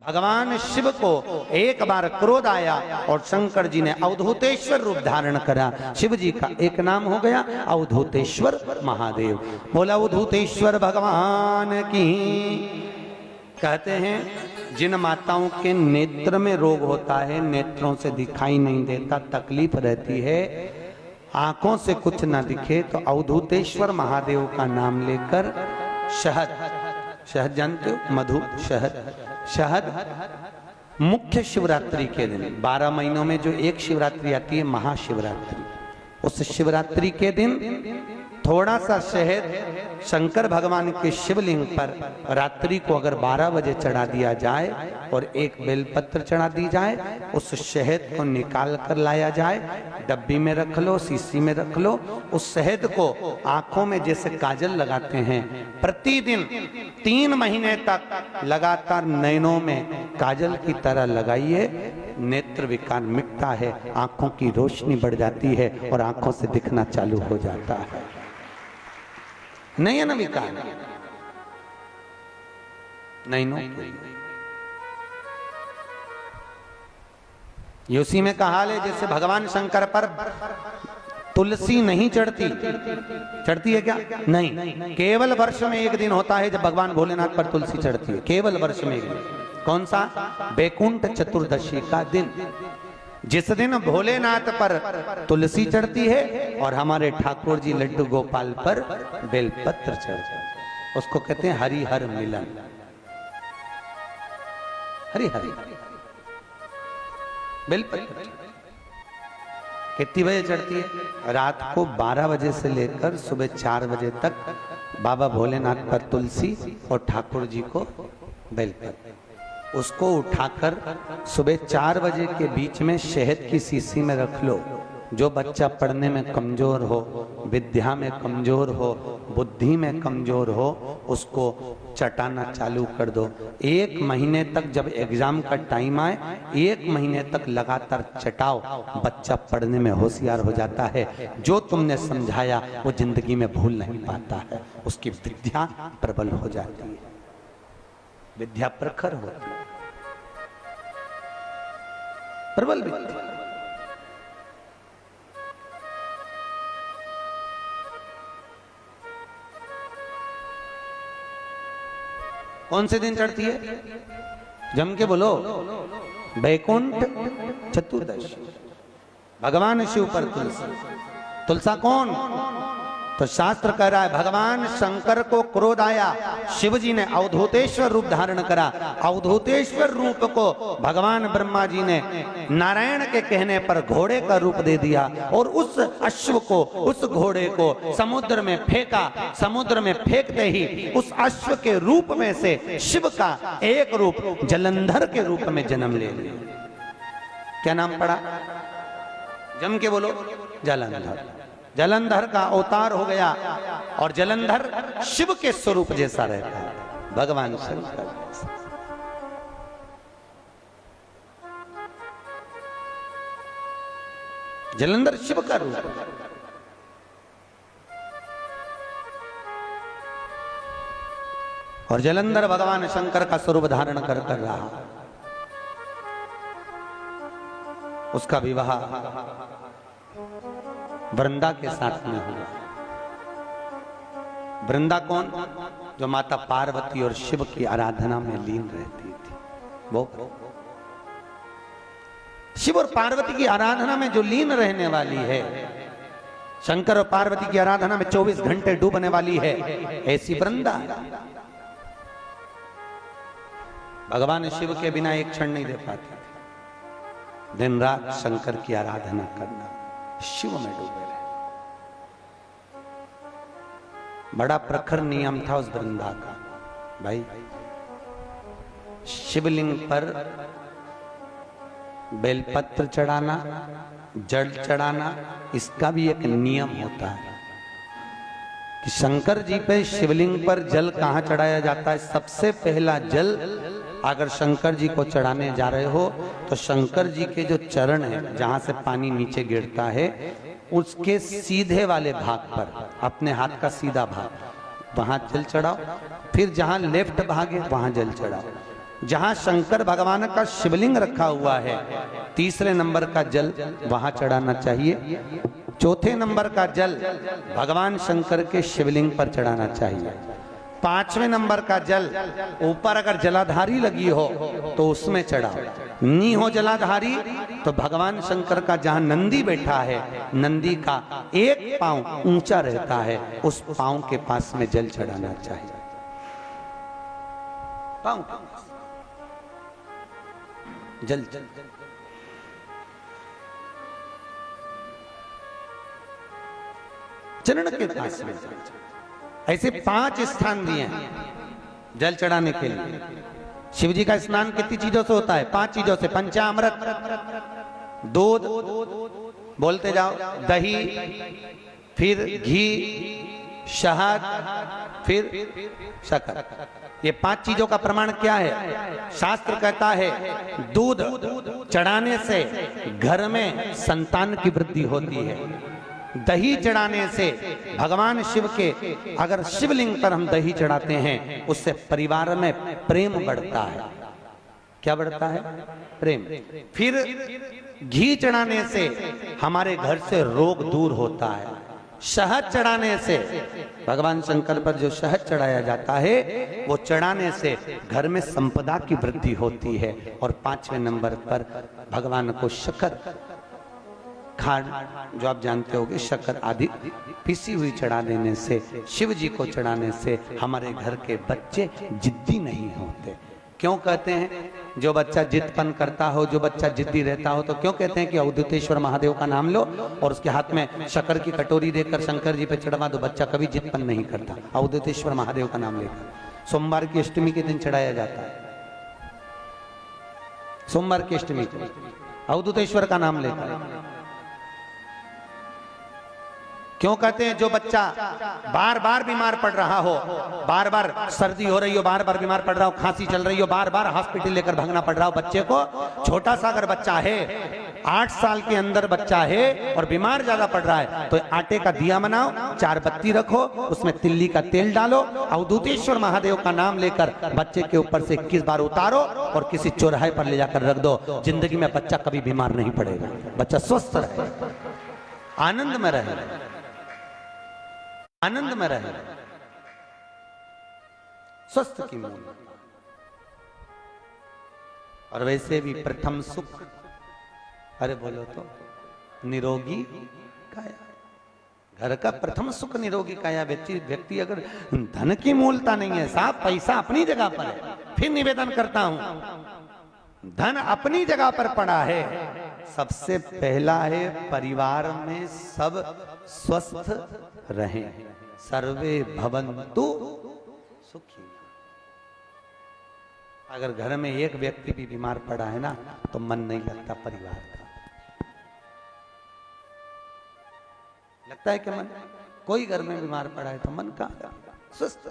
भगवान शिव को एक बार क्रोध आया और शंकर जी ने अवधूतेश्वर रूप धारण करा। शिव जी का एक नाम हो गया अवधूतेश्वर महादेव। बोला अवधूतेश्वर भगवान की। कहते हैं जिन माताओं के नेत्र में रोग होता है, नेत्रों से दिखाई नहीं देता, तकलीफ रहती है, आंखों से कुछ ना दिखे, तो अवधूतेश्वर महादेव का नाम लेकर शहद, शहद जानते हो, मधु, शहद मुख्य शिवरात्रि के दिन 12 महीनों में जो एक शिवरात्रि आती है महाशिवरात्रि, उस शिवरात्रि के दिन थोड़ा सा शहद शंकर भगवान के शिवलिंग पर रात्रि को अगर 12 बजे चढ़ा दिया जाए और एक बेलपत्र चढ़ा दी जाए, उस शहद को निकाल कर लाया जाए, डब्बी में रख लो, शीशी में रख लो, उस शहद को आंखों में जैसे काजल लगाते हैं, प्रतिदिन 3 महीने तक लगातार नयनों में काजल की तरह लगाइए। नेत्र विकार मिटता है, आंखों की रोशनी बढ़ जाती है और आंखों से दिखना चालू हो जाता है। नयन विकार नैनों ये उसी में कहा है जैसे भगवान शंकर पर तुलसी नहीं चढ़ती, चढ़ती है क्या? नहीं, केवल वर्ष में एक दिन होता है जब भगवान भोलेनाथ पर तुलसी चढ़ती है, केवल वर्ष में एक दिन। कौन सा? बैकुंठ चतुर्दशी का दिन, जिस दिन भोलेनाथ पर तुलसी चढ़ती है और हमारे ठाकुर जी लड्डू गोपाल पर बेलपत्र चढ़ता है। उसको कहते हैं हरिहर मिलन। हरिहर बेलपत्र कितनी बजे चढ़ती है? रात को 12 बजे से लेकर सुबह 4 बजे तक बाबा भोलेनाथ पर तुलसी और ठाकुर जी को बेलपत्र। उसको उठाकर सुबह 4 बजे के बीच में शहद की शीशी में रख लो। जो बच्चा पढ़ने में कमजोर हो, विद्या में कमजोर हो, बुद्धि में कमजोर हो, उसको चटाना चालू कर दो। 1 महीने तक, जब एग्जाम का टाइम आए, 1 महीने तक लगातार चटाओ, बच्चा पढ़ने में होशियार हो जाता है। जो तुमने समझाया वो जिंदगी में भूल नहीं पाता है, उसकी विद्या प्रबल हो जाती है, विद्या प्रखर होती है, प्रबल विद्या। कौन से दिन चढ़ती है? जम के बोलो। बैकुंठ चतुर्दशी, भगवान शिव पर तुलसी। तुलसा कौन? तो शास्त्र कह रहा है भगवान शंकर को क्रोध आया, शिव जी ने अवधूतेश्वर रूप धारण करा। अवधूतेश्वर रूप को भगवान ब्रह्मा जी ने नारायण के कहने पर घोड़े का रूप दे दिया और उस अश्व को, उस घोड़े को समुद्र में फेंका। समुद्र में फेंकते ही उस अश्व के रूप में से शिव का एक रूप जलंधर के रूप में जन्म ले लिया। क्या नाम पड़ा? जम के बोलो। जलंधर। जलंधर का अवतार हो गया और जलंधर शिव के स्वरूप जैसा रहता है, भगवान शंकर। जलंधर शिव का रूप, और जलंधर भगवान शंकर का स्वरूप धारण कर रहा। उसका विवाह वृंदा के साथ में हुआ। वृंदा कौन? जो माता पार्वती और शिव की आराधना में लीन रहती थी। वो शिव और पार्वती की आराधना में जो लीन रहने वाली है, शंकर और पार्वती की आराधना में 24 घंटे डूबने वाली है, ऐसी वृंदा। भगवान शिव के बिना एक क्षण नहीं दे पाती। दिन रात शंकर की आराधना करना, शिव में डूबे रहे। बड़ा प्रखर नियम था उस वृंदा का। भाई, शिवलिंग पर बेलपत्र चढ़ाना, जल चढ़ाना, इसका भी एक नियम होता है कि शंकर जी पे शिवलिंग पर जल कहां चढ़ाया जाता है। सबसे पहला जल अगर शंकर जी को चढ़ाने जा रहे हो तो शंकर जी के जो चरण है, जहां से पानी नीचे गिरता है, उसके सीधे वाले भाग पर, अपने हाथ का सीधा भाग, वहां जल चढ़ाओ। फिर जहां लेफ्ट भाग है वहां जल चढ़ाओ। जहां शंकर भगवान का शिवलिंग रखा हुआ है, तीसरे नंबर का जल वहां चढ़ाना चाहिए। चौथे नंबर का जल भगवान शंकर के शिवलिंग पर चढ़ाना चाहिए। पांचवें नंबर का जल ऊपर अगर जलाधारी लगी हो तो उसमें चढ़ाओ, नी हो जलाधारी तो भगवान शंकर का जहां नंदी बैठा है, नंदी का एक पांव ऊंचा रहता है, उस पांव के पास में जल चढ़ाना चाहिए। पांव जल जल चरण के पास में। ऐसे 5 स्थान दिए हैं जल चढ़ाने के लिए। शिव जी का स्नान कितनी चीजों से होता है? 5 चीजों से। पंचामृत, दूध, बोलते जाओ, दही, फिर घी, शहद, फिर शक्कर। ये 5 चीजों का प्रमाण क्या है? शास्त्र कहता है दूध चढ़ाने से घर में संतान की वृद्धि होती है। दही चढ़ाने से भगवान शिव के, अगर शिवलिंग पर हम दही चढ़ाते हैं, उससे परिवार में प्रेम बढ़ता है। क्या बढ़ता है? प्रेम। फिर घी चढ़ाने से हमारे घर से रोग दूर होता है। शहद चढ़ाने से, भगवान शंकर पर जो शहद चढ़ाया जाता है, वो चढ़ाने से घर में संपदा की वृद्धि होती है। और 5वें नंबर पर भगवान को शक्कर, खांड जो आप जानते होंगे, शक्कर आदि पिसी हुई चढ़ा देने से, शिव जी को चढ़ाने से हमारे घर के बच्चे जिद्दी नहीं होते। क्यों कहते हैं? जो बच्चा जिद्दपन करता हो, जो बच्चा जिद्दी रहता हो, तो क्यों कहते हैं कि अवधूतेश्वर महादेव का नाम लो और उसके हाथ में शक्कर की कटोरी देकर शंकर जी पे चढ़वा दो, बच्चा कभी जिद्दपन नहीं करता। अवधूतेश्वर महादेव का नाम लेकर सोमवार की अष्टमी के दिन चढ़ाया जाता है। सोमवार की अष्टमी को अवधूतेश्वर का नाम लेकर। क्यों कहते हैं? जो बच्चा बार बार बीमार पड़ रहा हो, बार बार सर्दी हो रही हो, बार बार बीमार पड़ रहा हो, खांसी चल रही हो, बार बार हॉस्पिटल लेकर भागना पड़ रहा हो बच्चे को, छोटा सा अगर बच्चा है, 8 साल के अंदर बच्चा है और बीमार ज्यादा पड़ रहा है, तो आटे का दिया बनाओ, 4 बत्ती रखो, उसमें तिल्ली का तेल डालो, अवधूतेश्वर महादेव का नाम लेकर बच्चे के ऊपर से 21 बार उतारो और किसी चौराहे पर ले जाकर रख दो। जिंदगी में बच्चा कभी बीमार नहीं पड़ेगा, बच्चा स्वस्थ रहे, आनंद में रहे, आनंद में रहे, स्वस्थ की मूल। और वैसे भी प्रथम सुख, अरे बोलो तो, निरोगी काया। घर का प्रथम सुख निरोगी काया। व्यक्ति अगर धन की मूलता नहीं है, साहब पैसा अपनी जगह पर है, फिर निवेदन करता हूं, धन अपनी जगह पर पड़ा है। सबसे पहला है परिवार में सब स्वस्थ रहें, सर्वे भवन्तु सुखी। अगर घर में एक व्यक्ति भी बीमार पड़ा है ना, तो मन नहीं लगता परिवार का। लगता है कि मन, कोई घर में बीमार पड़ा है तो मन कहाँ, स्वस्थ